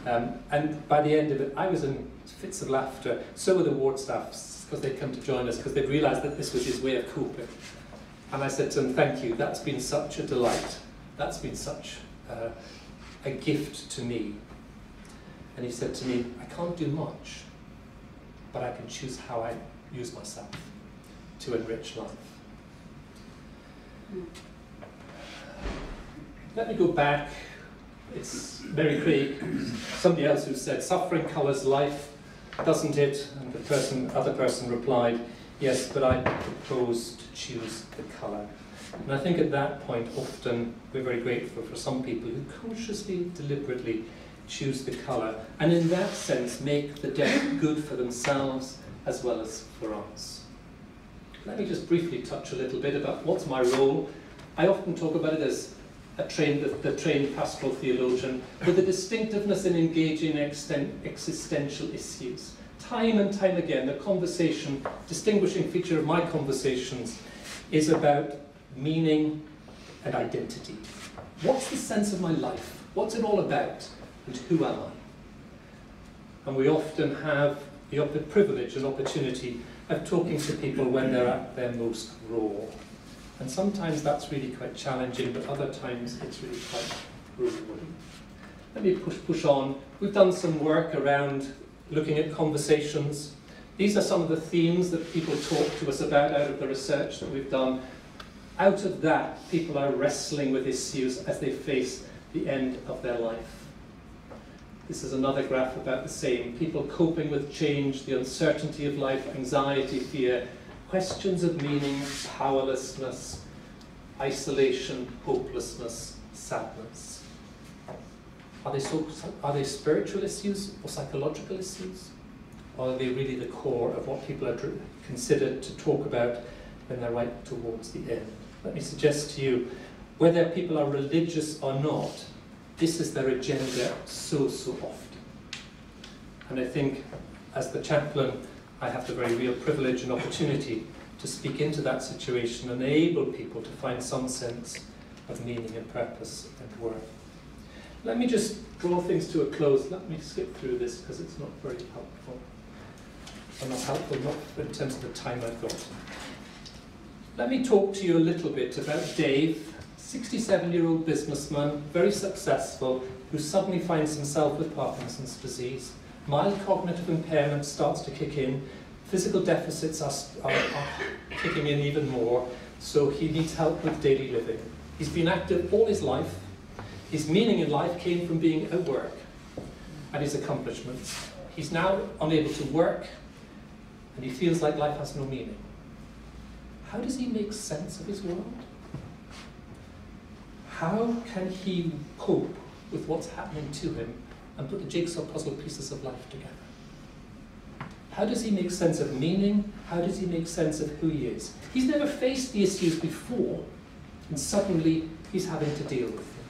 And by the end of it, I was in fits of laughter. So were the ward staff, because they'd come to join us, because they'd realised that this was his way of coping. And I said to them, thank you, that's been such a delight. That's been such a gift to me. And he said to me, I can't do much, but I can choose how I use myself to enrich life. Let me go back. It's Mary Craig, somebody else who said, suffering colours life, doesn't it? And the other person replied, yes, but I propose to choose the colour. And I think at that point, often, we're very grateful for some people who consciously, deliberately choose the colour, and in that sense, make the death good for themselves as well as for us. Let me just briefly touch a little bit about what's my role. I often talk about it as the trained pastoral theologian, with a distinctiveness in engaging existential issues. Time and time again, the distinguishing feature of my conversations is about meaning and identity. What's the sense of my life? What's it all about? And who am I? And we often have the privilege and opportunity of talking to people when they're at their most raw. And sometimes that's really quite challenging, but other times it's really quite rewarding. Let me push on. We've done some work around looking at conversations. These are some of the themes that people talk to us about out of the research that we've done. Out of that, people are wrestling with issues as they face the end of their life. This is another graph about the same. People coping with change, the uncertainty of life, anxiety, fear, questions of meaning, powerlessness, isolation, hopelessness, sadness. Are they spiritual issues or psychological issues? Or are they really the core of what people are considered to talk about when they're right towards the end? Let me suggest to you, whether people are religious or not, this is their agenda so often. And I think, as the chaplain, I have the very real privilege and opportunity to speak into that situation and enable people to find some sense of meaning and purpose and worth. Let me just draw things to a close. Let me skip through this because it's not very helpful. Or not helpful, not in terms of the time I've got. Let me talk to you a little bit about Dave, 67-year-old businessman, very successful, who suddenly finds himself with Parkinson's disease. Mild cognitive impairment starts to kick in. Physical deficits are kicking in even more, so he needs help with daily living. He's been active all his life. His meaning in life came from being at work and his accomplishments. He's now unable to work, and he feels like life has no meaning. How does he make sense of his world? How can he cope with what's happening to him and put the jigsaw puzzle pieces of life together? How does he make sense of meaning? How does he make sense of who he is? He's never faced the issues before, and suddenly he's having to deal with them.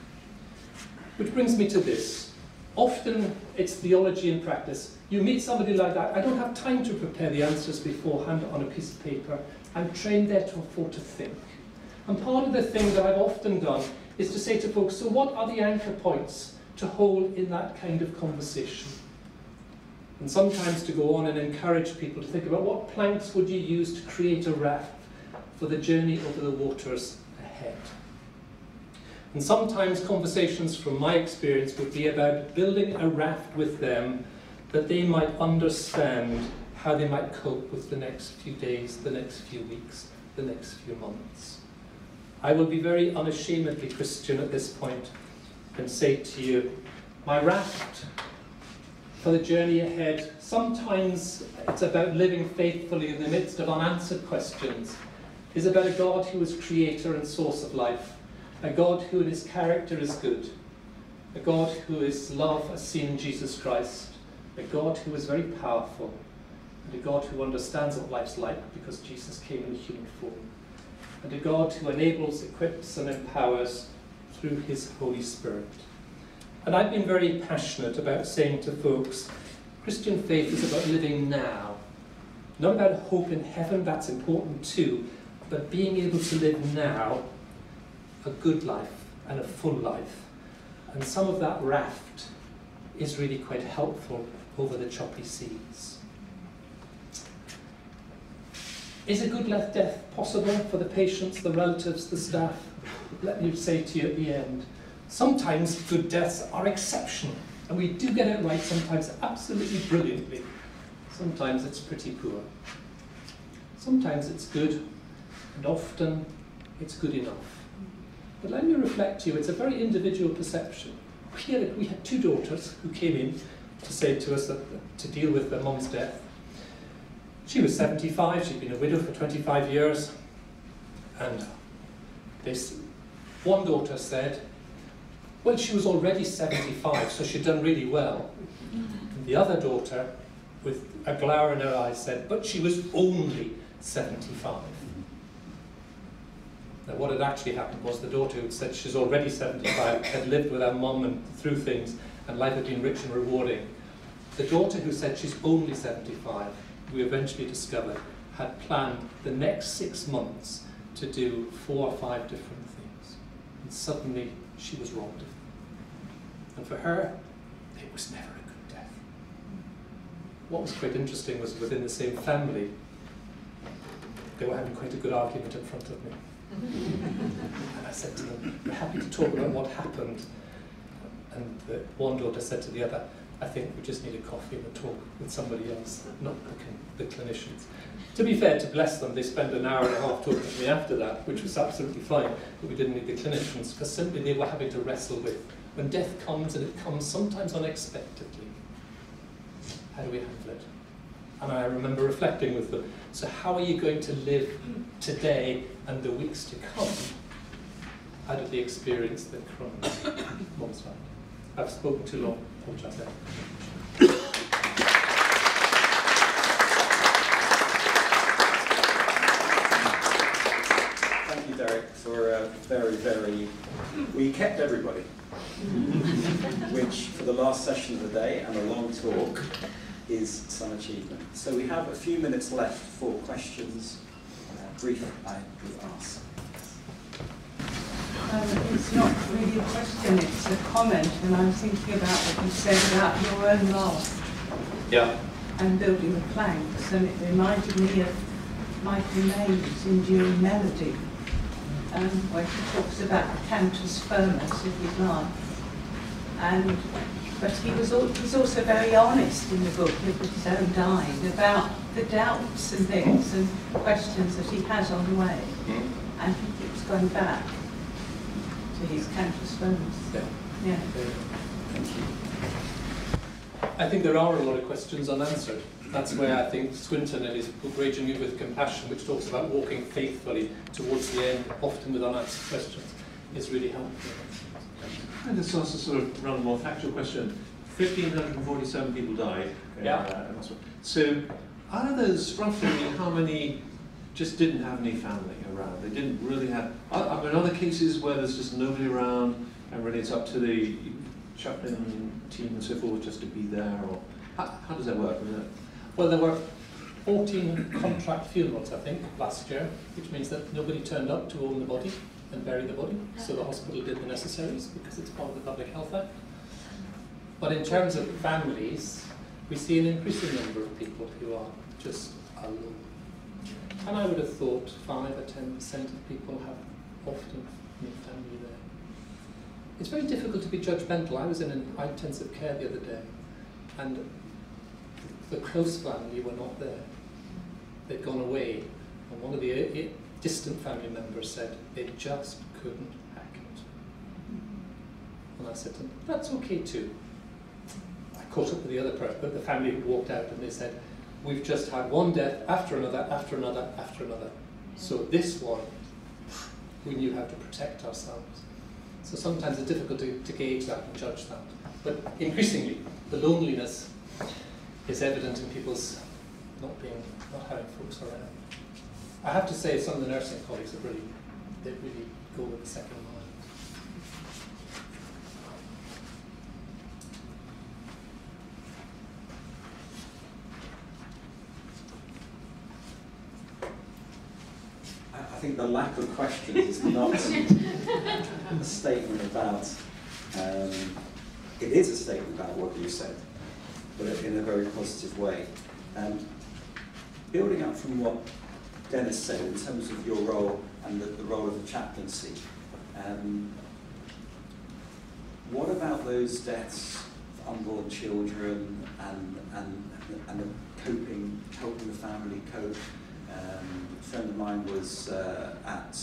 Which brings me to this. Often it's theology in practice. You meet somebody like that, I don't have time to prepare the answers beforehand on a piece of paper. I'm trained therefore to think. And part of the thing that I've often done is to say to folks, so what are the anchor points to hold in that kind of conversation? And sometimes to go on and encourage people to think about what planks would you use to create a raft for the journey over the waters ahead. And sometimes conversations from my experience would be about building a raft with them that they might understand how they might cope with the next few days, the next few weeks, the next few months. I will be very unashamedly Christian at this point and say to you, my raft for the journey ahead, sometimes it's about living faithfully in the midst of unanswered questions, is about a God who is creator and source of life, a God who in his character is good, a God who is love as seen in Jesus Christ, a God who is very powerful, and a God who understands what life's like because Jesus came in human form, and a God who enables, equips and empowers through his Holy Spirit. And I've been very passionate about saying to folks, Christian faith is about living now. Not about hope in heaven, that's important too, but being able to live now a good life and a full life. And some of that raft is really quite helpful over the choppy seas. Is a good death possible for the patients, the relatives, the staff? Let me say to you at the end, sometimes good deaths are exceptional. And we do get it right sometimes absolutely brilliantly. Sometimes it's pretty poor. Sometimes it's good, and often it's good enough. But let me reflect to you, it's a very individual perception. We had 2 daughters who came in to say to us that to deal with their mum's death. She was 75, she'd been a widow for 25 years, and one daughter said, well, she was already 75, so she'd done really well. And the other daughter, with a glower in her eyes, said, but she was only 75. Now, what had actually happened was the daughter who said she's already 75 had lived with her mum and through things, and life had been rich and rewarding. The daughter who said she's only 75, we eventually discovered, had planned the next 6 months to do 4 or 5 different things. And suddenly, she was robbed of them. And for her, it was never a good death. What was quite interesting was within the same family, they were having quite a good argument in front of me. And I said to them, we're happy to talk about what happened. And the one daughter said to the other, I think we just need a coffee and a talk with somebody else, not the clinicians. To be fair, to bless them, they spent an hour and a half talking to me after that, which was absolutely fine, but we didn't need the clinicians, because simply they were having to wrestle with, when death comes, and it comes sometimes unexpectedly, how do we handle it? And I remember reflecting with them, so how are you going to live today and the weeks to come out of the experience that comes months later? I've spoken too long. Apologize there. Thank you, Derek, for a very, we kept everybody, which for the last session of the day and a long talk is some achievement. So we have a few minutes left for questions. Brief, I would ask. It's not really a question, it's a comment, and I'm thinking about what you said about your own life. Yeah. And building the planks, and it reminded me of Michael May's Enduring Melody, where he talks about the cantus firmus of his life. But he's also very honest in the book with his own dying about the doubts and things and questions that he has on the way, and he keeps going back to his cantus firmus. Yeah. Thank you. I think there are a lot of questions unanswered. That's where I think Swinton in his book Raging with Compassion, which talks about walking faithfully towards the end, often with unanswered questions, is really helpful. And this also sort of run a more factual question. 1,547 people died. Yeah. So out of those, roughly, how many just didn't have any family around? They didn't really have. Are there other cases where there's just nobody around, and really it's up to the chaplain team and so forth just to be there, or how does that work? Well, there were 14 contract funerals, I think, last year, which means that nobody turned up to own the body and bury the body, so the hospital did the necessaries because it's part of the Public Health Act. But in terms of families, we see an increasing number of people who are just alone. And I would have thought 5 or 10% of people have often no family there. It's very difficult to be judgmental. I was in an intensive care the other day, and the close family were not there. They'd gone away, and one of the distant family members said they just couldn't hack it. And I said to them, that's okay too. I caught up with the other person, but the family who walked out, and they said, we've just had one death after another, after another, after another. So this one, we knew how to protect ourselves. So sometimes it's difficult to gauge that and judge that. But increasingly, the loneliness is evident in people's not having folks around. I have to say, some of the nursing colleagues are really go with the second line. I think the lack of questions is not a statement about, it is a statement about what you said, but in a very positive way. Building up from what Dennis said in terms of your role and the role of the chaplaincy, what about those deaths unborn children and helping the family cope. A friend of mine was at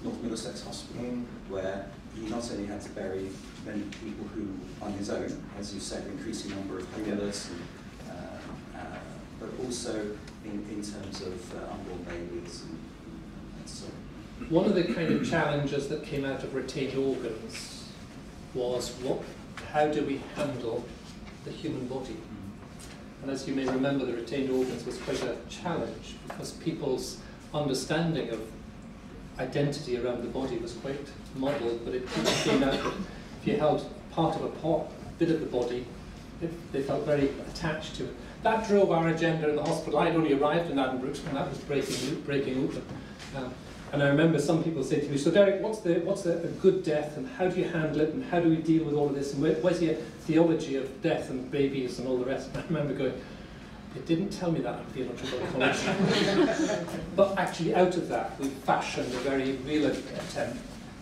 North Middlesex Hospital, where he not only had to bury many people who, on his own, as you said, increasing number of homeless, but also in terms of unborn babies and so on. One of the kind of challenges that came out of retained organs was how do we handle the human body? And as you may remember, the retained organs was quite a challenge because people's understanding of identity around the body was quite modelled, but it came out that if you held part of a bit of the body, they felt very attached to it. That drove our agenda in the hospital. I'd only arrived in Addenbrooke and that was breaking open. And I remember some people saying to me, so Derek, what's a good death and how do you handle it and how do we deal with all of this and where's your theology of death and babies and all the rest? And I remember going, it didn't tell me that at theological college. But actually out of that we fashioned a very real attempt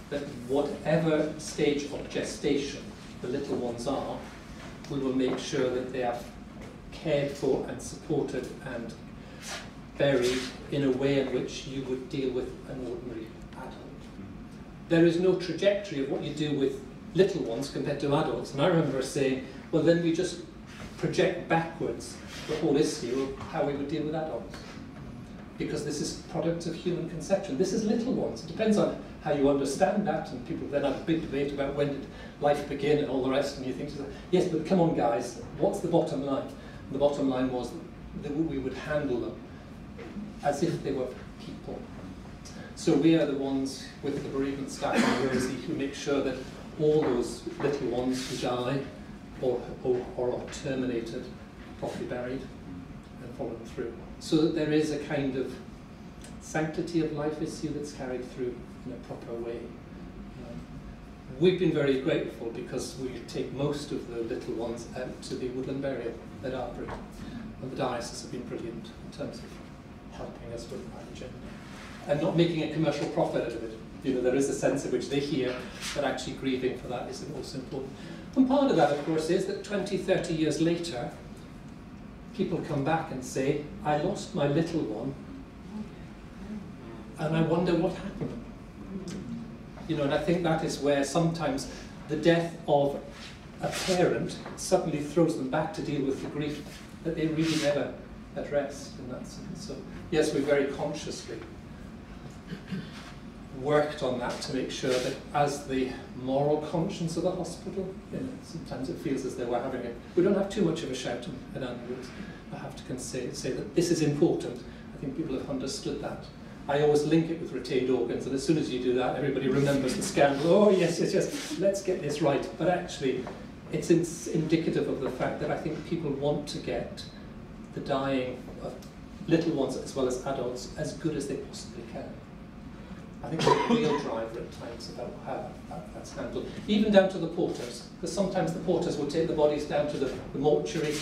that whatever stage of gestation the little ones are, we will make sure that they are cared for and supported and buried in a way in which you would deal with an ordinary adult. There is no trajectory of what you do with little ones compared to adults. And I remember saying, well, then we just project backwards the whole issue of how we would deal with adults. Because this is product of human conception. This is little ones. It depends on how you understand that, and people then have a big debate about when did life begin and all the rest, and you think, yes, but come on guys, what's the bottom line? And the bottom line was that we would handle them as if they were people. So we are the ones with the bereavement staff in Rosie who make sure that all those little ones who die or are terminated, properly buried and followed through. So that there is a kind of sanctity of life issue that's carried through in a proper way. We've been very grateful because we take most of the little ones out to the woodland burial at Arbroath, and the diocese have been brilliant in terms of helping us with that agenda and not making a commercial profit out of it. You know, there is a sense in which they hear that actually grieving for that is also important. And part of that, of course, is that 20, 30 years later, people come back and say, I lost my little one, and I wonder what happened. You know, and I think that is where sometimes the death of a parent suddenly throws them back to deal with the grief that they really never addressed in that sense. So, yes, we very consciously worked on that to make sure that as the moral conscience of the hospital, you know, sometimes it feels as though we're having we don't have too much of a shout at Andrews. I have to say that this is important. I think people have understood that. I always link it with retained organs, and as soon as you do that, everybody remembers the scandal. Oh, yes, let's get this right. But actually, it's indicative of the fact that I think people want to get the dying of little ones as well as adults as good as they possibly can. I think it's a real driver at times about how that's handled, even down to the porters, because sometimes the porters will take the bodies down to the mortuary,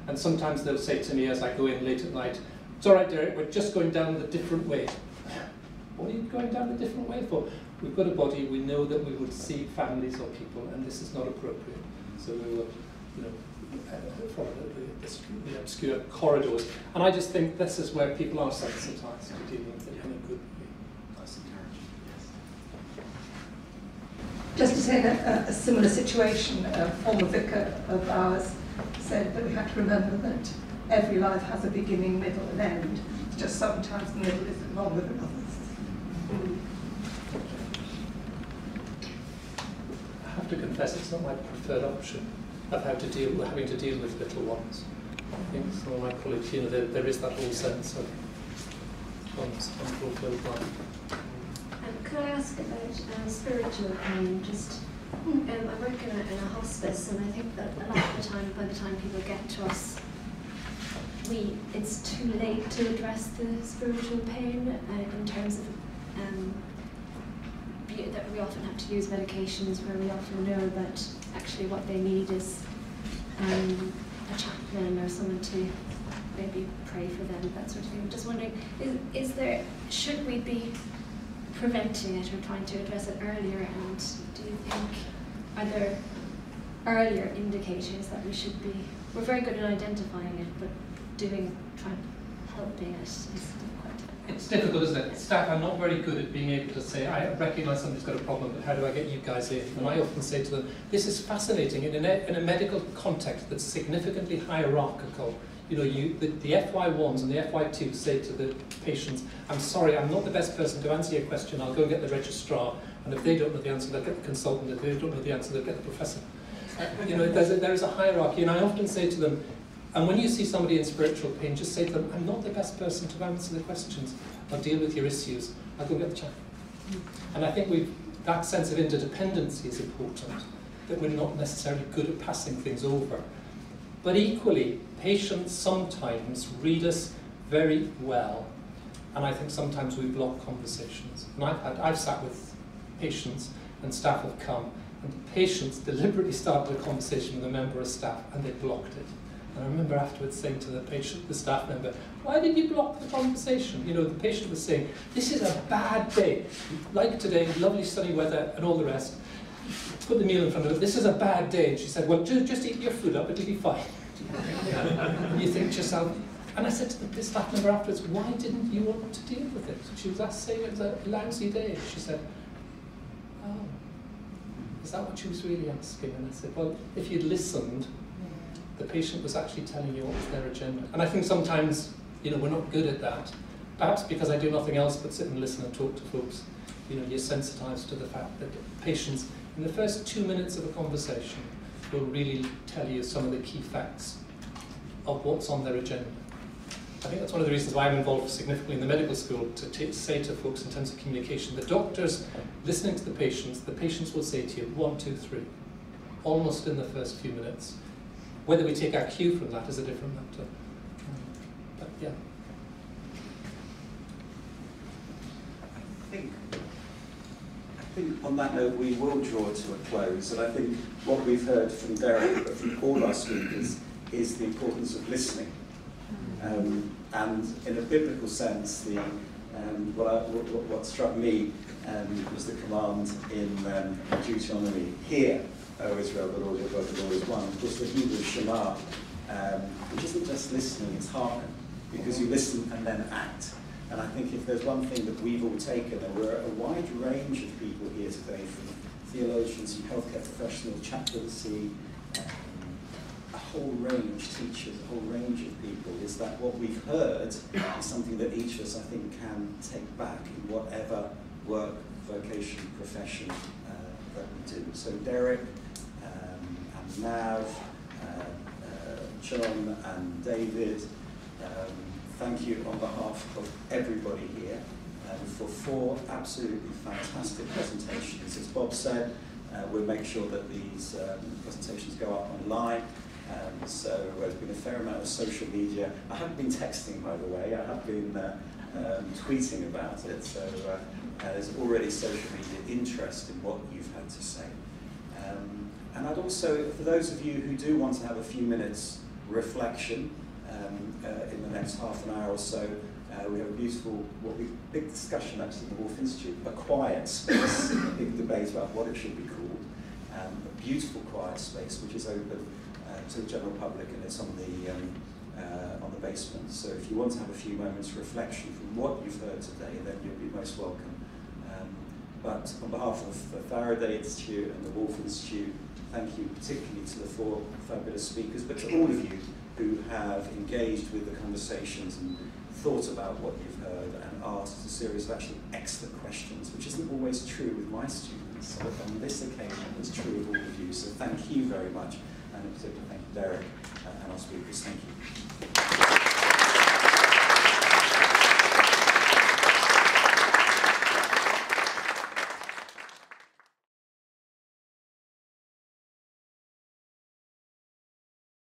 and sometimes they'll say to me as I go in late at night, it's all right, Derek, we're just going down the different way. What are you going down the different way for? We've got a body, we know that we would see families or people, and this is not appropriate. So we will, you know, follow the obscure corridors. And I just think this is where people are sensitised to dealing with it in a good way. That's encouraging. Yes. Just to say that a similar situation, a former vicar of ours said that we had to remember that every life has a beginning, middle and end. It's just sometimes the middle is longer than others. I have to confess it's not my preferred option of having to deal with little ones. I think some of my colleagues, you know, there is that whole sense of unfulfilled life. Could I ask about spiritual pain? Just, I work in a hospice, and I think that a lot of the time, by the time people get to us, it's too late to address the spiritual pain in terms of that we often have to use medications where we often know that actually what they need is a chaplain or someone to maybe pray for them, that sort of thing. I'm just wondering, should we be preventing it or trying to address it earlier, and do you think, are there earlier indicators that we should be, we're very good at identifying it, but helping it is quite difficult. It's difficult, isn't it? Staff are not very good at being able to say, I recognise somebody's got a problem, but how do I get you guys in? And I often say to them, this is fascinating. In a medical context that's significantly hierarchical, you know, the FY1s and the FY2s say to the patients, I'm sorry, I'm not the best person to answer your question, I'll go and get the registrar, and if they don't know the answer, they'll get the consultant, if they don't know the answer, they'll get the professor. You know, there is a hierarchy, and I often say to them, and when you see somebody in spiritual pain, just say to them, I'm not the best person to answer the questions. I'll deal with your issues. I'll go get the chaplain. And I think that sense of interdependency is important, that we're not necessarily good at passing things over. But equally, patients sometimes read us very well, and I think sometimes we block conversations. And I've sat with patients, and staff have come, and patients deliberately started a conversation with a member of staff, and they blocked it. And I remember afterwards saying to the staff member, why did you block the conversation? You know, the patient was saying, this is a bad day. Like today, lovely sunny weather and all the rest. Put the meal in front of her, this is a bad day. And she said, well, just eat your food up, it'll be fine. You think to yourself, and I said to the staff member afterwards, why didn't you want to deal with it? She was saying it was a lousy day. She said, oh, is that what she was really asking? And I said, well, if you'd listened, the patient was actually telling you what was their agenda. And I think sometimes, you know, we're not good at that. Perhaps because I do nothing else but sit and listen and talk to folks. You know, you're sensitized to the fact that patients, in the first 2 minutes of a conversation, will really tell you some of the key facts of what's on their agenda. I think that's one of the reasons why I'm involved significantly in the medical school, to say to folks in terms of communication, the doctors listening to the patients will say to you, 1, 2, 3, almost in the first few minutes. Whether we take our cue from that is a different matter. But yeah. I think on that note we will draw to a close, and I think what we've heard from Derek, but from all our speakers, is the importance of listening. And in a biblical sense, what struck me was the command in Deuteronomy, hear, O Israel, the Lord your God, the Lord is one. Of course, the Hebrew Shema, which isn't just listening, it's hearken, because you listen and then act. And I think if there's one thing that we've all taken, and we're a wide range of people here today, from theologians and healthcare professionals, chaplaincy, a whole range, teachers, a whole range of people, is that what we've heard is something that each of us, I think, can take back in whatever work, vocation, profession that we do. So Derek, and Nav, John and David, thank you on behalf of everybody here for 4 absolutely fantastic presentations. As Bob said, we'll make sure that these presentations go up online. So there's been a fair amount of social media. I haven't been texting, by the way. I have been tweeting about it. So there's already social media interest in what you've had to say. And I'd also, for those of you who do want to have a few minutes reflection in the next half an hour or so, we have a beautiful, big discussion actually in the Woolf Institute, a quiet space, a big debate about what it should be called, a beautiful quiet space which is open to the general public, and it's on the basement. So if you want to have a few moments of reflection from what you've heard today, then you'll be most welcome. But on behalf of the Faraday Institute and the Woolf Institute, thank you particularly to the 4 fabulous speakers, but to all of you who have engaged with the conversations and thought about what you've heard and asked a series of actually excellent questions, which isn't always true with my students, but on this occasion it's true of all of you. So thank you very much, and in particular thank you, Derek, and our speakers. Thank you.